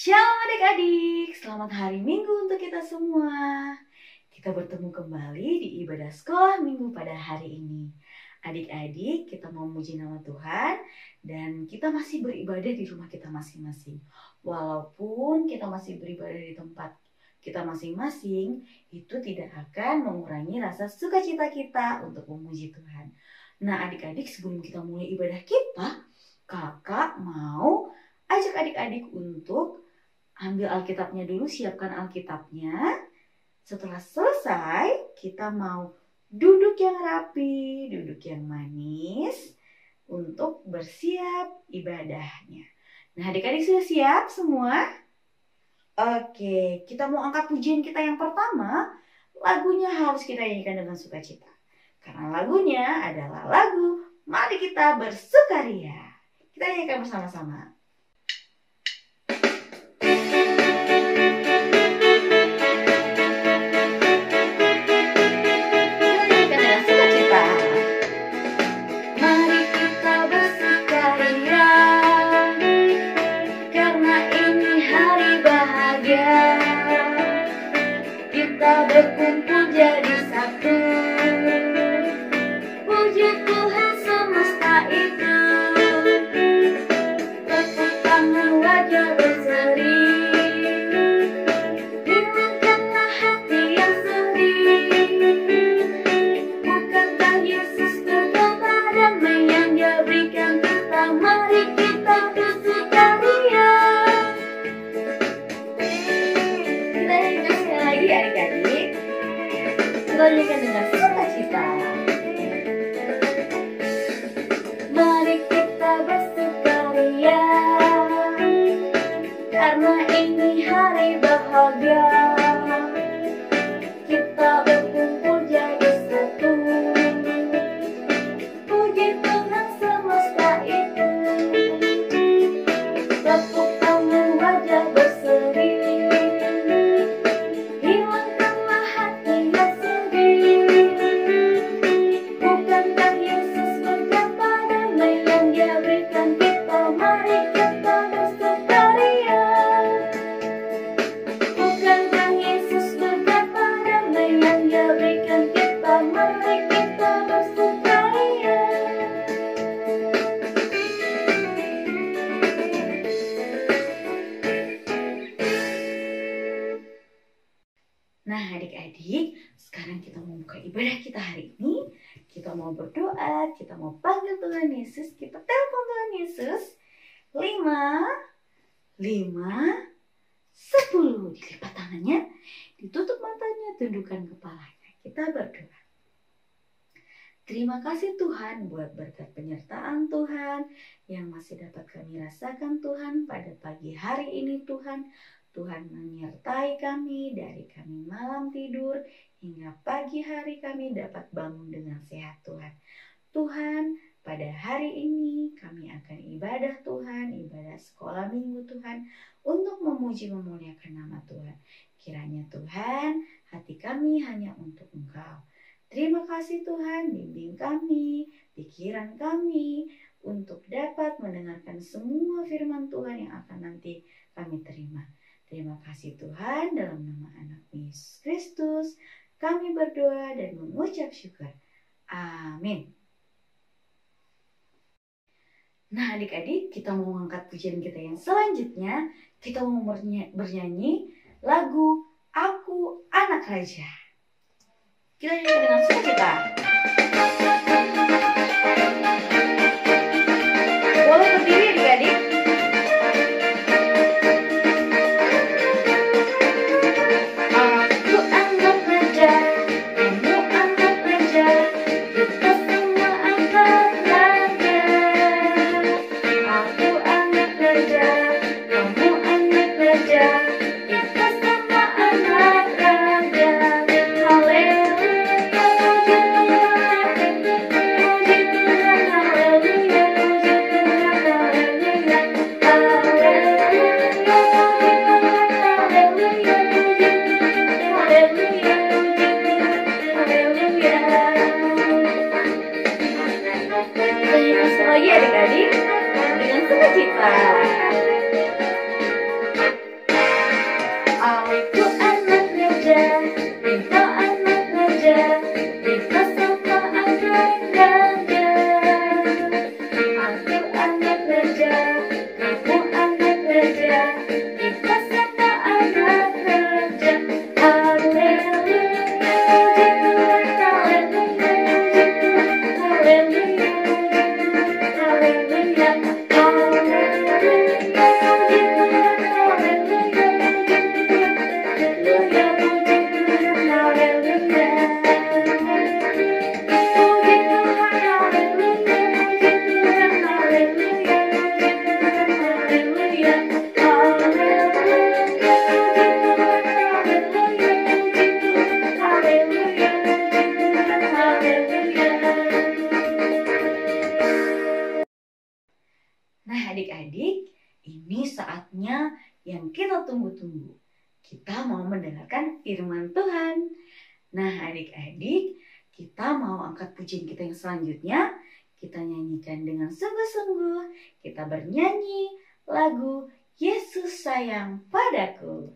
Shalom adik-adik, selamat hari Minggu untuk kita semua. Kita bertemu kembali di ibadah sekolah Minggu pada hari ini. Adik-adik, kita mau memuji nama Tuhan dan kita masih beribadah di rumah kita masing-masing. Walaupun kita masih beribadah di tempat kita masing-masing, itu tidak akan mengurangi rasa sukacita kita untuk memuji Tuhan. Nah adik-adik, sebelum kita mulai ibadah kita, kakak mau ajak adik-adik untuk ambil Alkitabnya dulu, siapkan Alkitabnya. Setelah selesai, kita mau duduk yang rapi, duduk yang manis untuk bersiap ibadahnya. Nah, adik-adik sudah siap semua? Oke, kita mau angkat pujian kita yang pertama. Lagunya harus kita nyanyikan dengan sukacita. Karena lagunya adalah lagu Mari Kita Bersukaria. Kita nyanyikan bersama-sama. Berkumpul jadi satu, puji Tuhan semesta itu. Tepuk tangan wajah berseri, hilangkanlah hati yang sedih. Bukankah Yesus berkata damai yang Dia berikan kita? Mari kita bersukaria. Kita hidup sekali lagi adik-adik. Nyanyikan dengan sukacita. Mari kita bersukaria, karena ini hari bahagia. Kita berkumpul jadi satu, puji Tuhan semesta itu. Tepuk tangan wajah berseri, Nah adik-adik, sekarang kita mau buka ibadah kita hari ini. Kita mau berdoa, kita mau panggil Tuhan Yesus, kita telepon Tuhan Yesus. 5, 5, 10. Dilipat tangannya, ditutup matanya, tundukkan kepalanya. Kita berdoa. Terima kasih Tuhan buat berkat penyertaan Tuhan yang masih dapat kami rasakan Tuhan pada pagi hari ini Tuhan. Tuhan menyertai kami dari kami malam tidur hingga pagi hari kami dapat bangun dengan sehat Tuhan. Tuhan, pada hari ini kami akan ibadah Tuhan, ibadah sekolah minggu Tuhan, untuk memuji memuliakan nama Tuhan. Kiranya Tuhan, hati kami hanya untuk Engkau. Terima kasih Tuhan, bimbing kami, pikiran kami, untuk dapat mendengarkan semua firman Tuhan yang akan nanti kami terima. Terima kasih Tuhan, dalam nama anak Yesus Kristus, kami berdoa dan mengucap syukur. Amin. Nah adik-adik, kita mau mengangkat pujian kita yang selanjutnya. Kita mau bernyanyi lagu Aku Anak Raja. Kita nyanyi dengan sukacita. Boleh berdiri adik-adik. Haleluya. mau mendengarkan firman Tuhan. Nah, adik-adik, kita mau angkat pujian kita yang selanjutnya. Kita nyanyikan dengan sungguh-sungguh. Kita bernyanyi lagu Yesus Sayang Padaku.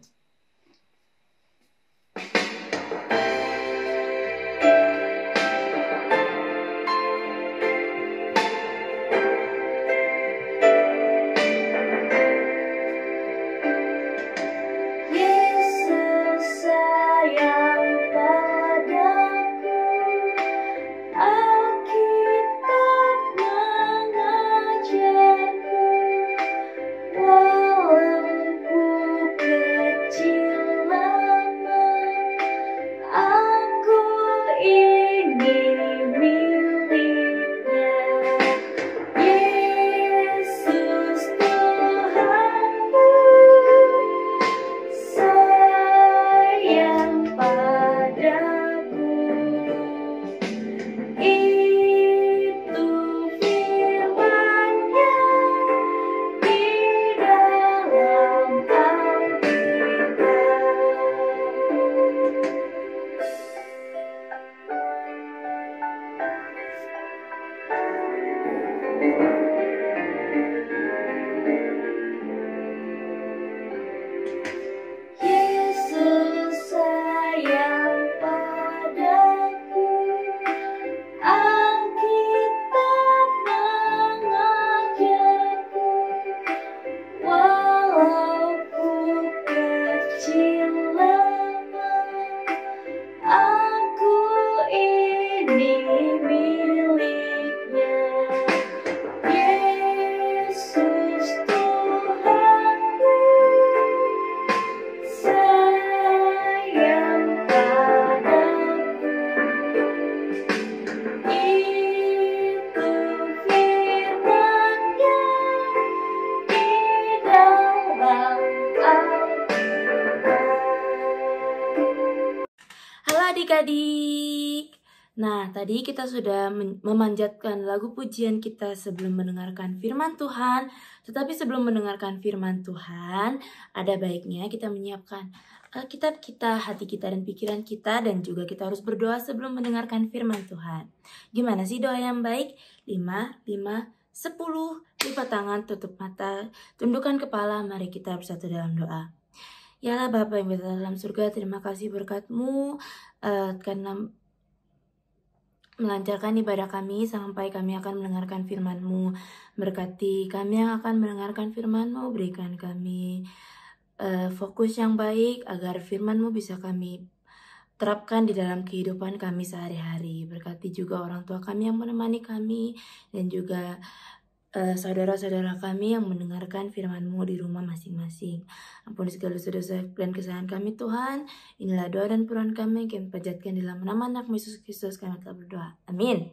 Adik-adik, nah tadi kita sudah memanjatkan lagu pujian kita sebelum mendengarkan firman Tuhan. Tetapi sebelum mendengarkan firman Tuhan, ada baiknya kita menyiapkan Alkitab kita, hati kita dan pikiran kita. Dan juga kita harus berdoa sebelum mendengarkan firman Tuhan. Gimana sih doa yang baik? 5, 5, 10, lipat tangan, tutup mata, tundukkan kepala, mari kita bersatu dalam doa. Ya Bapa yang berada dalam surga, terima kasih berkat-Mu karena melancarkan ibadah kami sampai kami akan mendengarkan firman-Mu. Berkati kami yang akan mendengarkan firman-Mu, berikan kami fokus yang baik agar firman-Mu bisa kami terapkan di dalam kehidupan kami sehari-hari. Berkati juga orang tua kami yang menemani kami dan juga saudara-saudara kami yang mendengarkan firman-Mu di rumah masing-masing. Ampuni segala dosa dan kesalahan kami Tuhan. Inilah doa dan permohonan kami yang kami panjatkan dalam nama anak Yesus Kristus kami telah berdoa. Amin.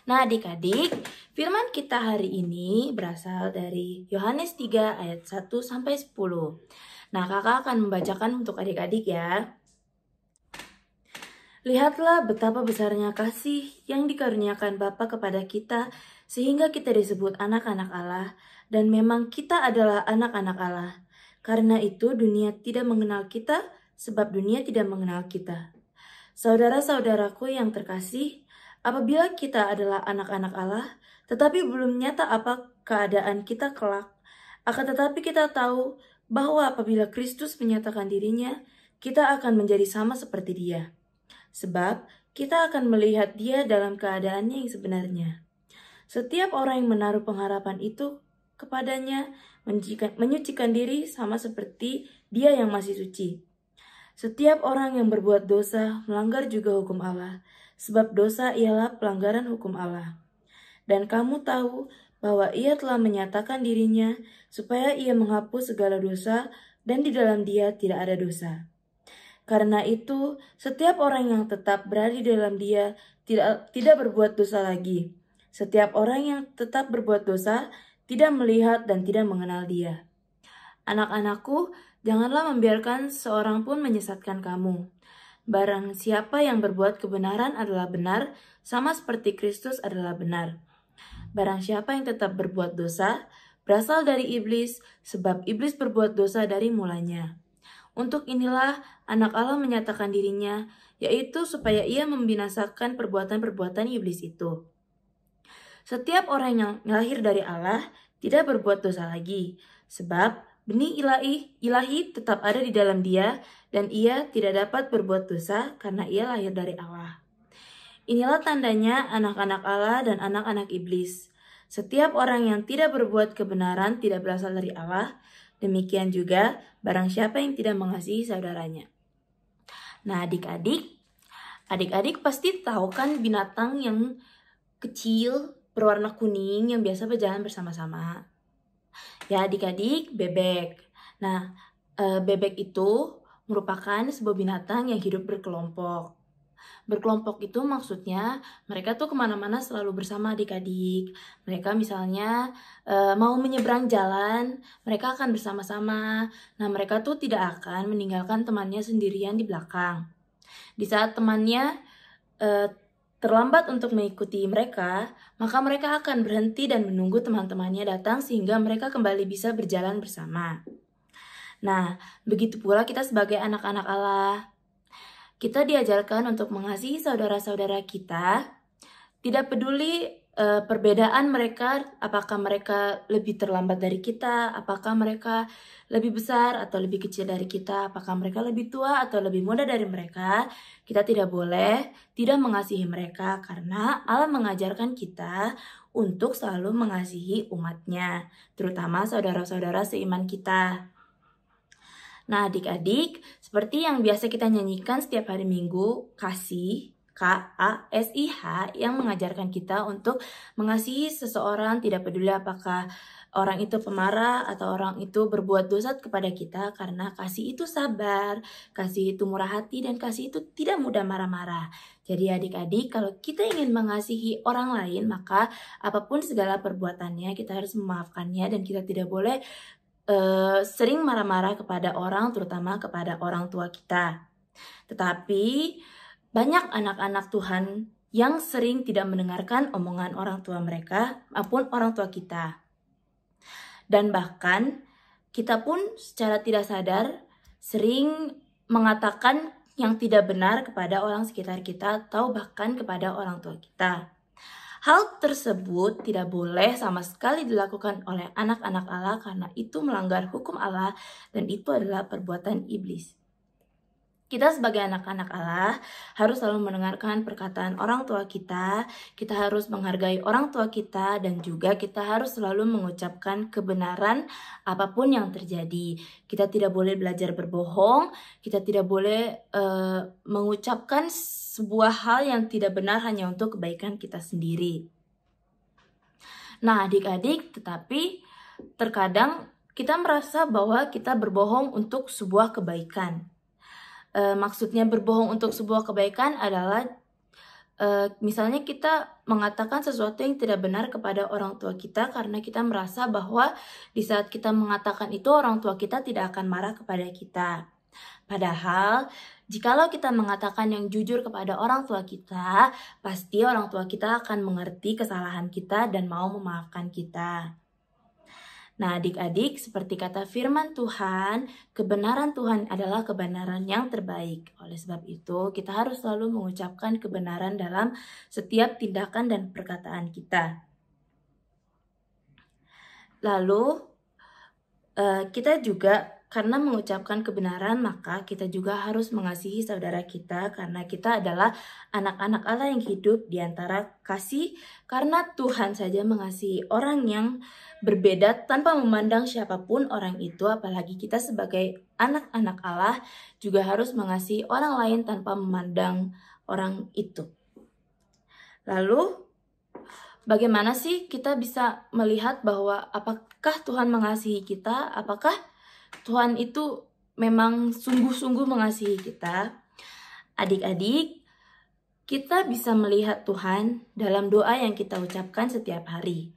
Nah adik-adik, firman kita hari ini berasal dari Yohanes 3 ayat 1 sampai 10. Nah kakak akan membacakan untuk adik-adik ya. Lihatlah betapa besarnya kasih yang dikaruniakan Bapa kepada kita, sehingga kita disebut anak-anak Allah, dan memang kita adalah anak-anak Allah. Karena itu dunia tidak mengenal kita, sebab dunia tidak mengenal kita. Saudara-saudaraku yang terkasih, apabila kita adalah anak-anak Allah, tetapi belum nyata apa keadaan kita kelak, akan tetapi kita tahu bahwa apabila Kristus menyatakan dirinya, kita akan menjadi sama seperti Dia. Sebab kita akan melihat Dia dalam keadaannya yang sebenarnya. Setiap orang yang menaruh pengharapan itu kepadanya menyucikan diri sama seperti Dia yang masih suci. Setiap orang yang berbuat dosa melanggar juga hukum Allah, sebab dosa ialah pelanggaran hukum Allah. Dan kamu tahu bahwa Ia telah menyatakan dirinya supaya Ia menghapus segala dosa dan di dalam Dia tidak ada dosa. Karena itu, setiap orang yang tetap berada di dalam Dia tidak berbuat dosa lagi. Setiap orang yang tetap berbuat dosa tidak melihat dan tidak mengenal Dia. Anak-anakku, janganlah membiarkan seorang pun menyesatkan kamu. Barang siapa yang berbuat kebenaran adalah benar, sama seperti Kristus adalah benar. Barang siapa yang tetap berbuat dosa, berasal dari iblis, sebab iblis berbuat dosa dari mulanya. Untuk inilah anak Allah menyatakan dirinya, yaitu supaya ia membinasakan perbuatan-perbuatan iblis itu. Setiap orang yang lahir dari Allah tidak berbuat dosa lagi, sebab benih ilahi tetap ada di dalam dia, dan ia tidak dapat berbuat dosa karena ia lahir dari Allah. Inilah tandanya anak-anak Allah dan anak-anak iblis. Setiap orang yang tidak berbuat kebenaran tidak berasal dari Allah, demikian juga barang siapa yang tidak mengasihi saudaranya. Nah, adik-adik pasti tahu kan binatang yang kecil berwarna kuning yang biasa berjalan bersama-sama. Ya adik-adik, bebek. Nah, bebek itu merupakan sebuah binatang yang hidup berkelompok. Berkelompok itu maksudnya mereka tuh kemana-mana selalu bersama adik-adik. Mereka misalnya mau menyeberang jalan, mereka akan bersama-sama. Nah, mereka tuh tidak akan meninggalkan temannya sendirian di belakang. Di saat temannya terlambat untuk mengikuti mereka, maka mereka akan berhenti dan menunggu teman-temannya datang sehingga mereka kembali bisa berjalan bersama. Nah, begitu pula kita sebagai anak-anak Allah. Kita diajarkan untuk mengasihi saudara-saudara kita, tidak peduli perbedaan mereka, apakah mereka lebih terlambat dari kita, apakah mereka lebih besar atau lebih kecil dari kita, apakah mereka lebih tua atau lebih muda dari mereka. Kita tidak boleh tidak mengasihi mereka karena Allah mengajarkan kita untuk selalu mengasihi umatnya, terutama saudara-saudara seiman kita. Nah, adik-adik, seperti yang biasa kita nyanyikan setiap hari Minggu, kasih, KASIH, yang mengajarkan kita untuk mengasihi seseorang, tidak peduli apakah orang itu pemarah atau orang itu berbuat dosa kepada kita, karena kasih itu sabar, kasih itu murah hati, dan kasih itu tidak mudah marah-marah. Jadi adik-adik, kalau kita ingin mengasihi orang lain, maka apapun segala perbuatannya, kita harus memaafkannya dan kita tidak boleh sering marah-marah kepada orang, terutama kepada orang tua kita. Tetapi banyak anak-anak Tuhan yang sering tidak mendengarkan omongan orang tua mereka maupun orang tua kita. Dan bahkan kita pun secara tidak sadar sering mengatakan yang tidak benar kepada orang sekitar kita atau bahkan kepada orang tua kita. Hal tersebut tidak boleh sama sekali dilakukan oleh anak-anak Allah karena itu melanggar hukum Allah dan itu adalah perbuatan iblis. Kita sebagai anak-anak Allah harus selalu mendengarkan perkataan orang tua kita harus menghargai orang tua kita, dan juga kita harus selalu mengucapkan kebenaran apapun yang terjadi. Kita tidak boleh belajar berbohong, kita tidak boleh mengucapkan sebuah hal yang tidak benar hanya untuk kebaikan kita sendiri. Nah, adik-adik, tetapi terkadang kita merasa bahwa kita berbohong untuk sebuah kebaikan. Maksudnya berbohong untuk sebuah kebaikan adalah misalnya kita mengatakan sesuatu yang tidak benar kepada orang tua kita karena kita merasa bahwa di saat kita mengatakan itu orang tua kita tidak akan marah kepada kita. Padahal jikalau kita mengatakan yang jujur kepada orang tua kita, pasti orang tua kita akan mengerti kesalahan kita dan mau memaafkan kita. Nah, adik-adik, seperti kata firman Tuhan, kebenaran Tuhan adalah kebenaran yang terbaik. Oleh sebab itu, kita harus selalu mengucapkan kebenaran dalam setiap tindakan dan perkataan kita. Lalu, kita juga karena mengucapkan kebenaran, maka kita juga harus mengasihi saudara kita karena kita adalah anak-anak Allah yang hidup di antara kasih, karena Tuhan saja mengasihi orang yang berbeda tanpa memandang siapapun orang itu, apalagi kita sebagai anak-anak Allah juga harus mengasihi orang lain tanpa memandang orang itu. Lalu, bagaimana sih kita bisa melihat bahwa apakah Tuhan mengasihi kita? Apakah Tuhan itu memang sungguh-sungguh mengasihi kita? Adik-adik, kita bisa melihat Tuhan dalam doa yang kita ucapkan setiap hari.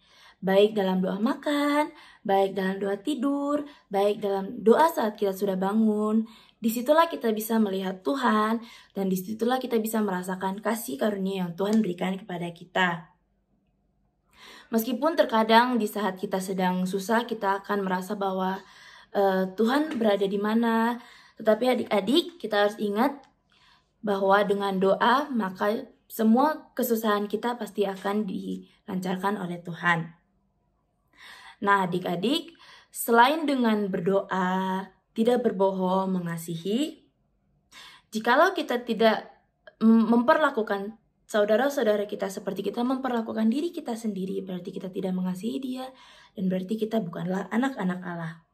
Baik dalam doa makan, baik dalam doa tidur, baik dalam doa saat kita sudah bangun. Disitulah kita bisa melihat Tuhan, dan disitulah kita bisa merasakan kasih karunia yang Tuhan berikan kepada kita. Meskipun terkadang di saat kita sedang susah, kita akan merasa bahwa Tuhan berada di mana, Tetapi adik-adik, kita harus ingat bahwa dengan doa maka semua kesusahan kita pasti akan dilancarkan oleh Tuhan. Nah, adik-adik, selain dengan berdoa, tidak berbohong, mengasihi, jikalau kita tidak memperlakukan saudara-saudara kita seperti kita memperlakukan diri kita sendiri, berarti kita tidak mengasihi dia, dan berarti kita bukanlah anak-anak Allah.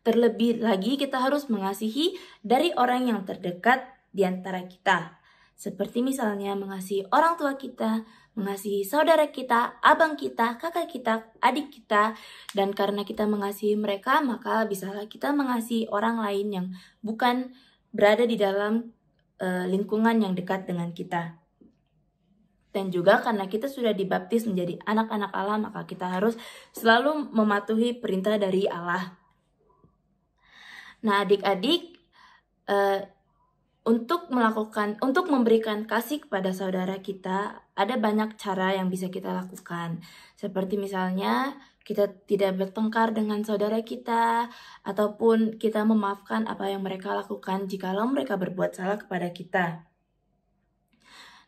Terlebih lagi kita harus mengasihi dari orang yang terdekat di antara kita. Seperti misalnya mengasihi orang tua kita, mengasihi saudara kita, abang kita, kakak kita, adik kita. Dan karena kita mengasihi mereka, maka bisalah kita mengasihi orang lain yang bukan berada di dalam lingkungan yang dekat dengan kita. Dan juga karena kita sudah dibaptis menjadi anak-anak Allah, maka kita harus selalu mematuhi perintah dari Allah. Nah, adik-adik, untuk memberikan kasih kepada saudara kita, ada banyak cara yang bisa kita lakukan. Seperti misalnya, kita tidak bertengkar dengan saudara kita, ataupun kita memaafkan apa yang mereka lakukan jikalau mereka berbuat salah kepada kita.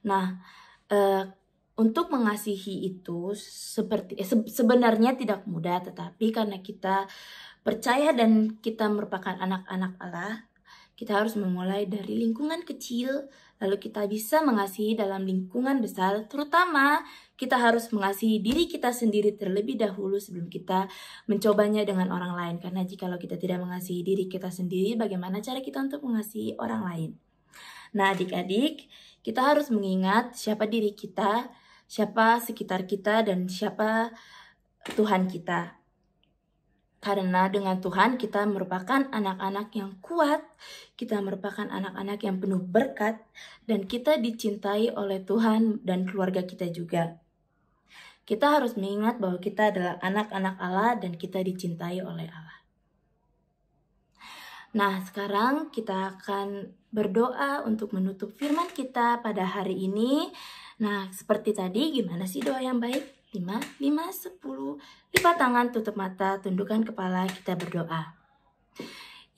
Nah, untuk mengasihi itu sebenarnya tidak mudah, tetapi karena kita percaya dan kita merupakan anak-anak Allah, kita harus memulai dari lingkungan kecil, lalu kita bisa mengasihi dalam lingkungan besar, terutama kita harus mengasihi diri kita sendiri terlebih dahulu sebelum kita mencobanya dengan orang lain. Karena jikalau kita tidak mengasihi diri kita sendiri, bagaimana cara kita untuk mengasihi orang lain? Nah, adik-adik, kita harus mengingat siapa diri kita, siapa sekitar kita, dan siapa Tuhan kita. Karena dengan Tuhan kita merupakan anak-anak yang kuat, kita merupakan anak-anak yang penuh berkat, dan kita dicintai oleh Tuhan dan keluarga kita juga. Kita harus mengingat bahwa kita adalah anak-anak Allah dan kita dicintai oleh Allah. Nah, sekarang kita akan berdoa untuk menutup firman kita pada hari ini. Nah, seperti tadi, gimana sih doa yang baik? 5, 10, lipat tangan, tutup mata, tundukkan kepala, kita berdoa.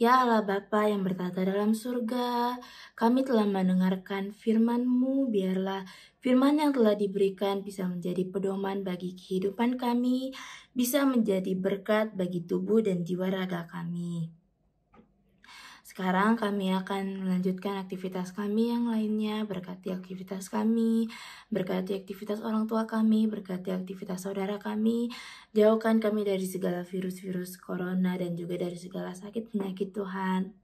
Ya Allah Bapa yang bertata dalam surga, kami telah mendengarkan firman-Mu, biarlah firman yang telah diberikan bisa menjadi pedoman bagi kehidupan kami, bisa menjadi berkat bagi tubuh dan jiwa raga kami. Sekarang kami akan melanjutkan aktivitas kami yang lainnya, berkati aktivitas kami, berkati aktivitas orang tua kami, berkati aktivitas saudara kami, jauhkan kami dari segala virus-virus corona dan juga dari segala sakit penyakit Tuhan.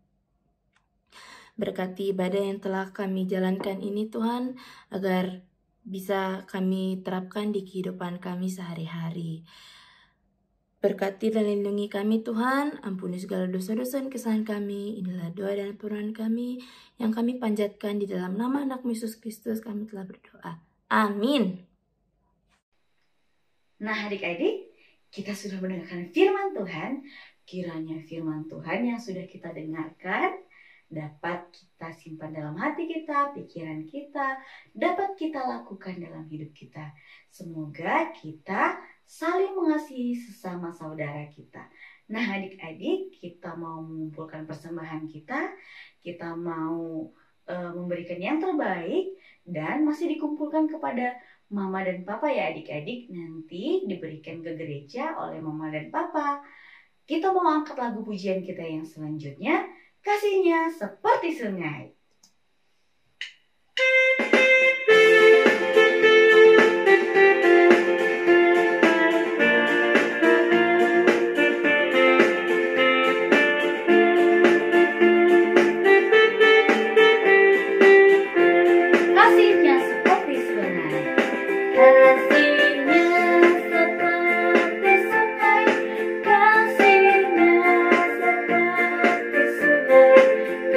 Berkati ibadah yang telah kami jalankan ini Tuhan, agar bisa kami terapkan di kehidupan kami sehari-hari. Berkati dan lindungi kami Tuhan, ampuni segala dosa-dosa dan kesalahan kami. Inilah doa dan permohonan kami yang kami panjatkan di dalam nama anak Yesus Kristus, kami telah berdoa. Amin. Nah, adik-adik, kita sudah mendengarkan firman Tuhan. Kiranya firman Tuhan yang sudah kita dengarkan dapat kita simpan dalam hati kita, pikiran kita, dapat kita lakukan dalam hidup kita. Semoga kita saling mengasihi sesama saudara kita. Nah, adik-adik, kita mau mengumpulkan persembahan kita mau memberikan yang terbaik dan masih dikumpulkan kepada Mama dan Papa ya adik-adik. Nanti diberikan ke gereja oleh Mama dan Papa. Kita mau angkat lagu pujian kita yang selanjutnya, Kasihnya Seperti Sungai.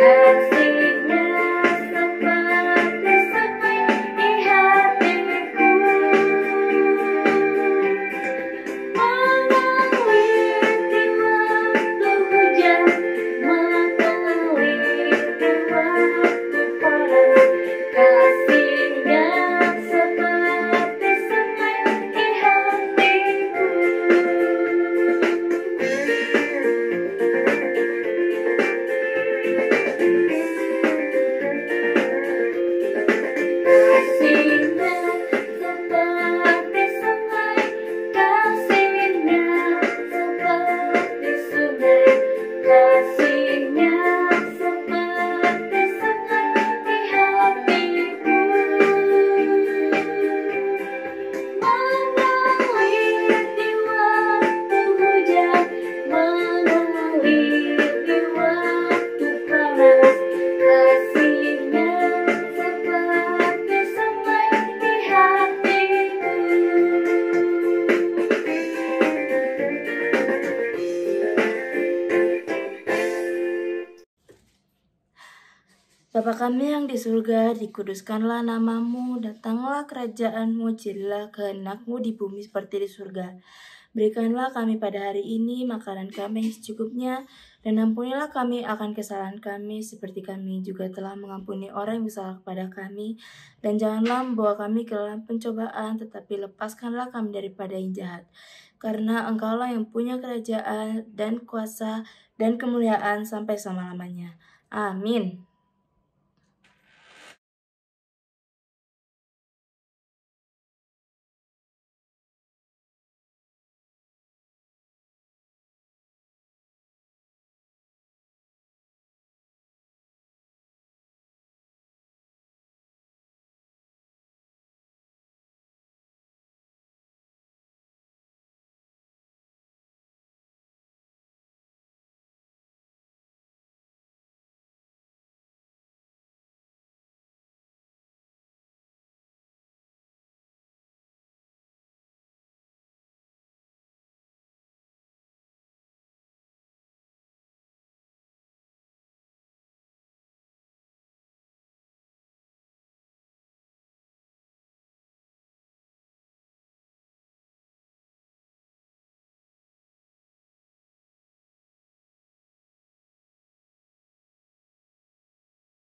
Kasihnya kami yang di surga, dikuduskanlah namamu, datanglah kerajaanmu, jadilah kehendak-mu di bumi seperti di surga. Berikanlah kami pada hari ini makanan kami yang secukupnya, dan ampunilah kami akan kesalahan kami, seperti kami juga telah mengampuni orang yang bersalah kepada kami. Dan janganlah membawa kami ke dalam pencobaan, tetapi lepaskanlah kami daripada yang jahat. Karena Engkaulah yang punya kerajaan dan kuasa dan kemuliaan sampai selama-lamanya. Amin.